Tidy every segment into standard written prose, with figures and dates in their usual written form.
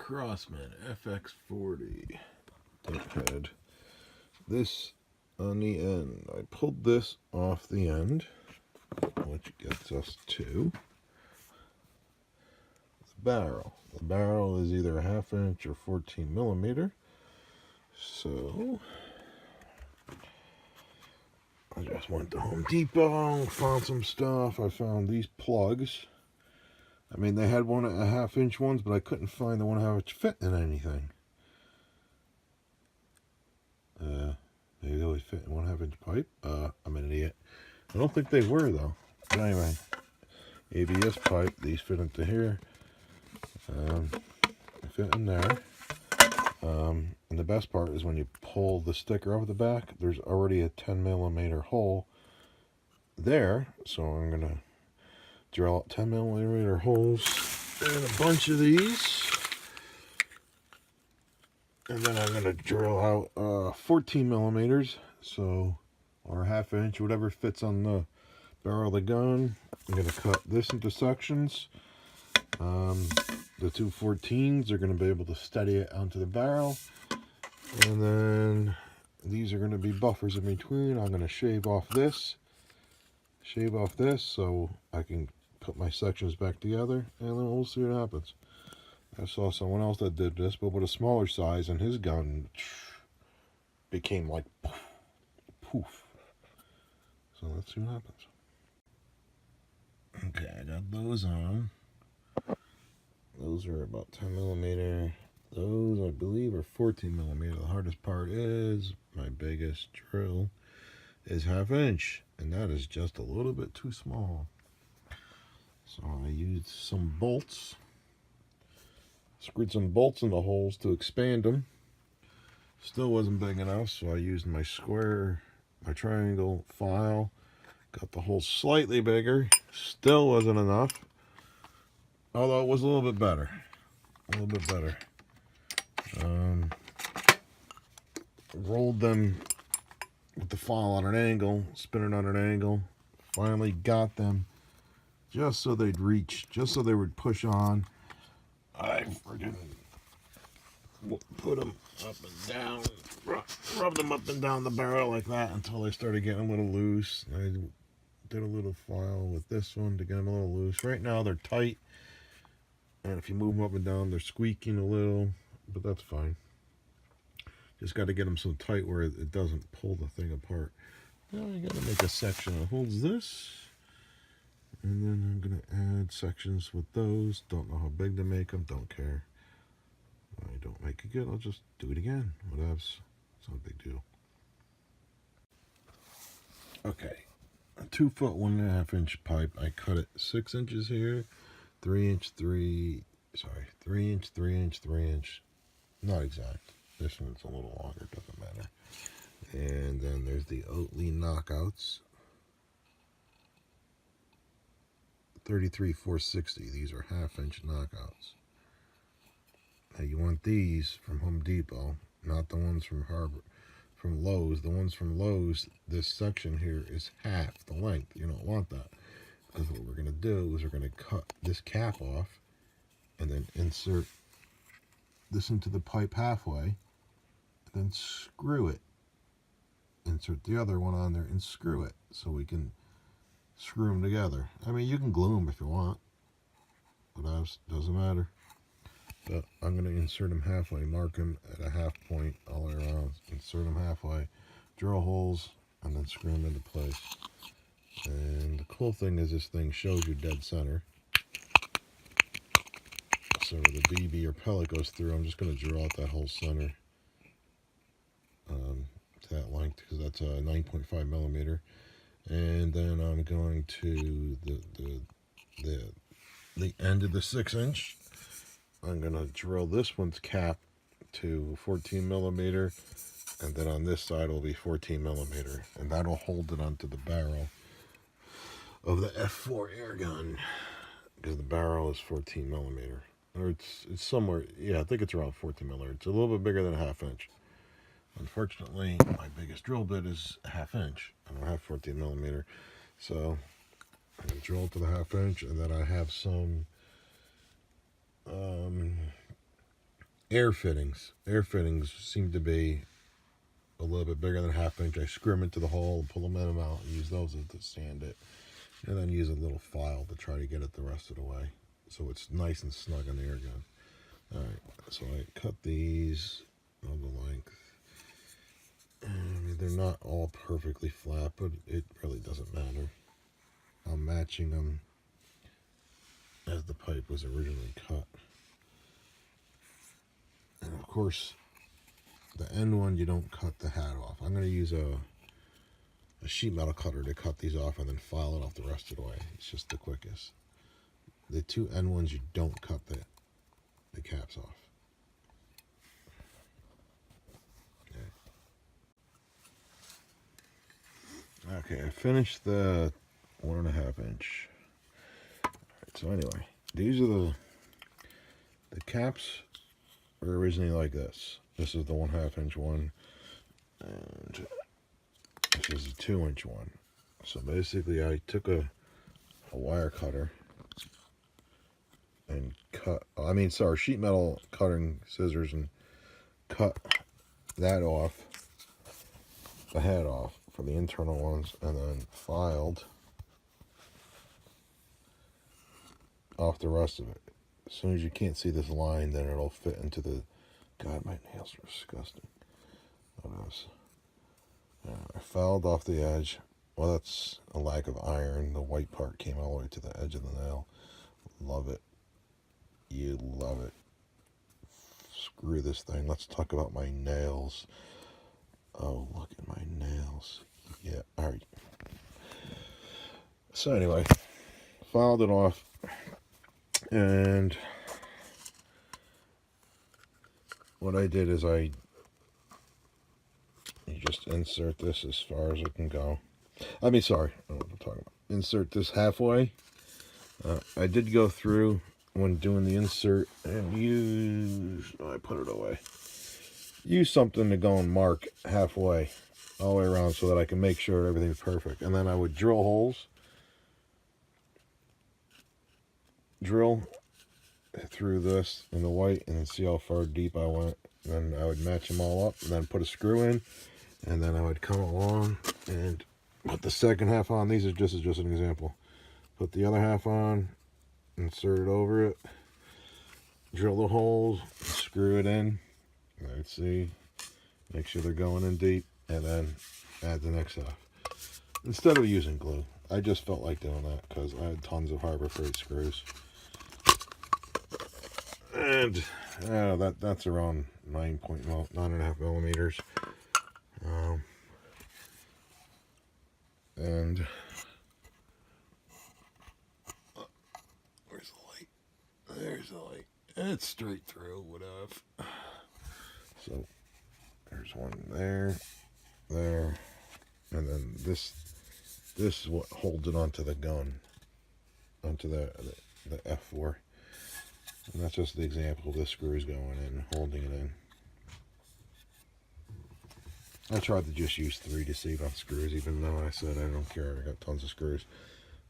Crossman FX40 touchpad. This on the end. I pulled this off the end, which gets us to the barrel. The barrel is either a 1/2 inch or 14 millimeter. So I just went to Home Depot, found some stuff. I found these plugs. I mean, they had one at a 1/2 inch ones, but I couldn't find the 1/2 inch fit in anything. Maybe they always fit in 1/2 inch pipe. I'm an idiot. I don't think they were though. But anyway, ABS pipe. These fit into here. They fit in there. And the best part is when you pull the sticker off the back, there's already a 10 millimeter hole there. So I'm gonna drill out 10 millimeter holes in a bunch of these. And then I'm going to drill out 14 millimeters, so, or 1/2 inch, whatever fits on the barrel of the gun. I'm going to cut this into sections. The two 14s are going to be able to steady it onto the barrel. And then these are going to be buffers in between. I'm going to shave off this, so I can put my sections back together, and then we'll see what happens. I saw someone else that did this, but with a smaller size, and his gun became like poof. So let's see what happens. Okay, I got those on. Those are about 10 millimeter. Those, I believe, are 14 millimeter. The hardest part is my biggest drill is 1/2 inch, and that is just a little bit too small. So I used some bolts. Screwed some bolts in the holes to expand them. Still wasn't big enough, so I used my triangle file. Got the hole slightly bigger. Still wasn't enough. Although it was a little bit better. Rolled them with the file on an angle, spinning on an angle. Finally got them just so they'd reach, just so they would push on. I friggin' put them up and down, rub them up and down the barrel like that until they started getting a little loose. I did a little file with this one to get them a little loose. Right now they're tight, and if you move them up and down, they're squeaking a little, but that's fine. Just got to get them so tight where it doesn't pull the thing apart. Now I got to make a section that holds this. And then I'm going to add sections with those. Don't know how big to make them. Don't care. If I don't make it good, I'll just do it again. Whatever. It's not a big deal. Okay. A 2 foot, 1.5 inch pipe. I cut it 6 inches here. 3 inch, 3 inch, 3 inch, 3 inch. Not exact. This one's a little longer. Doesn't matter. And then there's the Oatly knockouts. 33/460. These are 1/2 inch knockouts. Now you want these from Home Depot, not the ones from Lowe's. The ones from Lowe's, this section here is half the length. You don't want that, because what we're going to do is we're going to cut this cap off and then insert this into the pipe halfway, and then screw it. Insert the other one on there and screw it, so we can screw them together. I mean, you can glue them if you want, but doesn't matter. But I'm going to insert them halfway, mark them at a 1/2 point all the way around, insert them halfway, drill holes, and then screw them into place. And the cool thing is this thing shows you dead center. So where the BB or pellet goes through, I'm just going to drill out that whole center to that length, because that's a 9.5 millimeter. And then I'm going to the end of the 6 inch. I'm going to drill this one's cap to 14 millimeter, and then on this side will be 14 millimeter, and that'll hold it onto the barrel of the F4 Airgun, because the barrel is 14 millimeter, or it's somewhere, yeah, I think it's around 14 millimeter. It's a little bit bigger than a 1/2 inch. Unfortunately, my biggest drill bit is a 1/2 inch. I don't have 14 millimeter, so I'm going to drill it to the 1/2 inch, and then I have some air fittings. Air fittings seem to be a little bit bigger than a half inch. I screw them into the hole, pull them in and out, and use those to sand it. And then use a little file to try to get it the rest of the way, so it's nice and snug on the air gun. Alright, so I cut these on the length. I mean, they're not all perfectly flat, but it really doesn't matter. I'm matching them as the pipe was originally cut. And of course, the end one, you don't cut the hat off. I'm going to use a sheet metal cutter to cut these off and then file it off the rest of the way. It's just the quickest. The two end ones, you don't cut the caps off. Okay, I finished the 1.5 inch. Alright, so anyway, these are the caps were originally like this. This is the 1/2 inch one, and this is a 2 inch one. So basically I took a wire cutter and sheet metal cutting scissors, and cut that off, the head off for the internal ones, and then filed off the rest of it. As soon as you can't see this line, then it'll fit into the, God, my nails are disgusting. What else? I filed off the edge. Well, that's a lack of iron. The white part came all the way to the edge of the nail. Love it. You love it. Screw this thing. Let's talk about my nails. Oh, look at my nails. Yeah, alright. So anyway, filed it off, and what I did is you just insert this as far as it can go. I mean, sorry, I don't know what I'm talking about. Insert this halfway. I did go through when doing the insert and I put it away. Use something to go and mark halfway all the way around so that I can make sure everything's perfect. And then I would drill holes. Drill through this in the white and then see how far deep I went. Then I would match them all up and then put a screw in. And then I would come along and put the second half on. These are just an example. Put the other half on, insert it over it, drill the holes, screw it in. Let's see, make sure they're going in deep, and then add the next half. Instead of using glue, I just felt like doing that because I had tons of Harbor Freight screws. And that's around 9.5 millimeters. And where's the light? There's the light. And it's straight through, whatever. So there's one there, and then this is what holds it onto the gun, onto the F4. And that's just the example. This screw is going in, holding it in. I tried to just use 3 to save on screws, even though I said I don't care, I got tons of screws.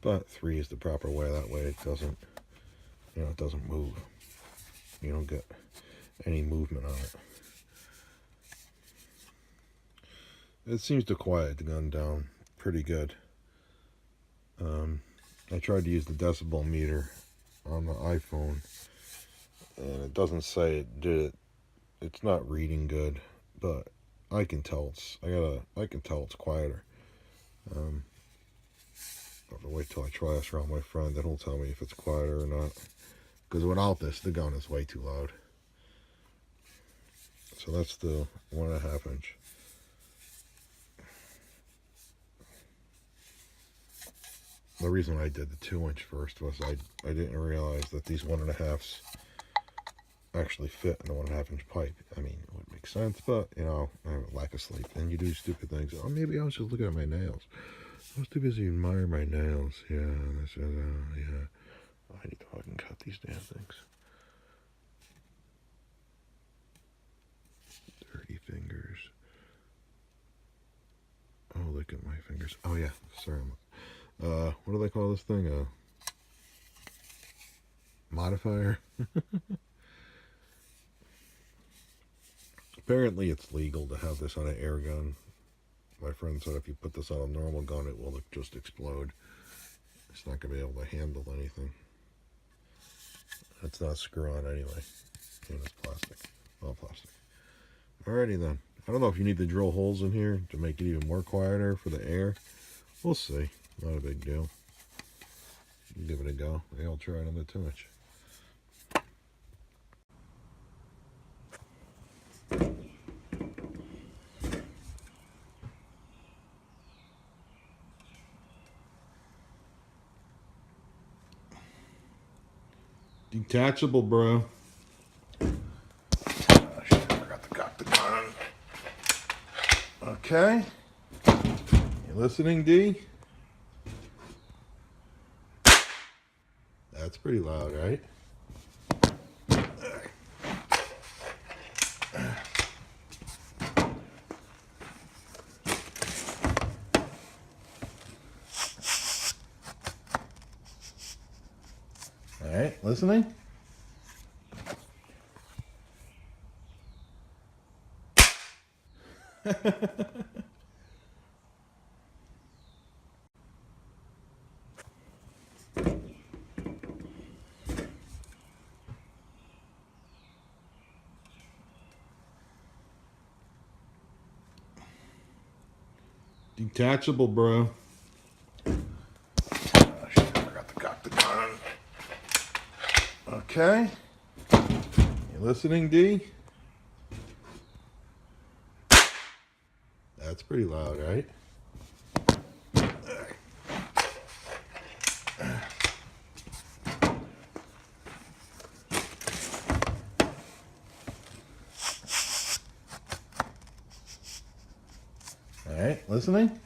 But 3 is the proper way, that way it doesn't, it doesn't move. You don't get any movement on it. It seems to quiet the gun down pretty good. I tried to use the decibel meter on the iPhone, and it doesn't say it did it. It's not reading good, but I can tell I can tell it's quieter. I'll have to wait till I try this around my friend, then he'll tell me if it's quieter or not. Because without this, the gun is way too loud. So that's the 1.5 inch. The reason I did the 2 inch first was I didn't realize that these 1.5s actually fit in the 1.5 inch pipe. I mean, it would make sense, but I have a lack of sleep, and you do stupid things. Oh, maybe I was just looking at my nails. I was too busy admiring my nails. Yeah, yeah. I need to fucking cut these damn things. Dirty fingers. Oh, look at my fingers. Oh yeah, sorry. What do they call this thing? A modifier. Apparently it's legal to have this on an air gun. My friend said if you put this on a normal gun, it will just explode. It's not going to be able to handle anything. It's not screw on anyway. And it's plastic. All plastic. Alrighty then. I don't know if you need to drill holes in here to make it even more quieter for the air. We'll see. Not a big deal. Give it a go. Maybe I'll try it on the 2-inch. Detachable, bro. Oh, shit, I forgot to cock the gun. Okay. You listening, D? That's pretty loud, right? All right, listening? Detachable, bro. Oh, shit, I forgot to cock the gun. Okay. You listening, D? That's pretty loud, right? All right, listening?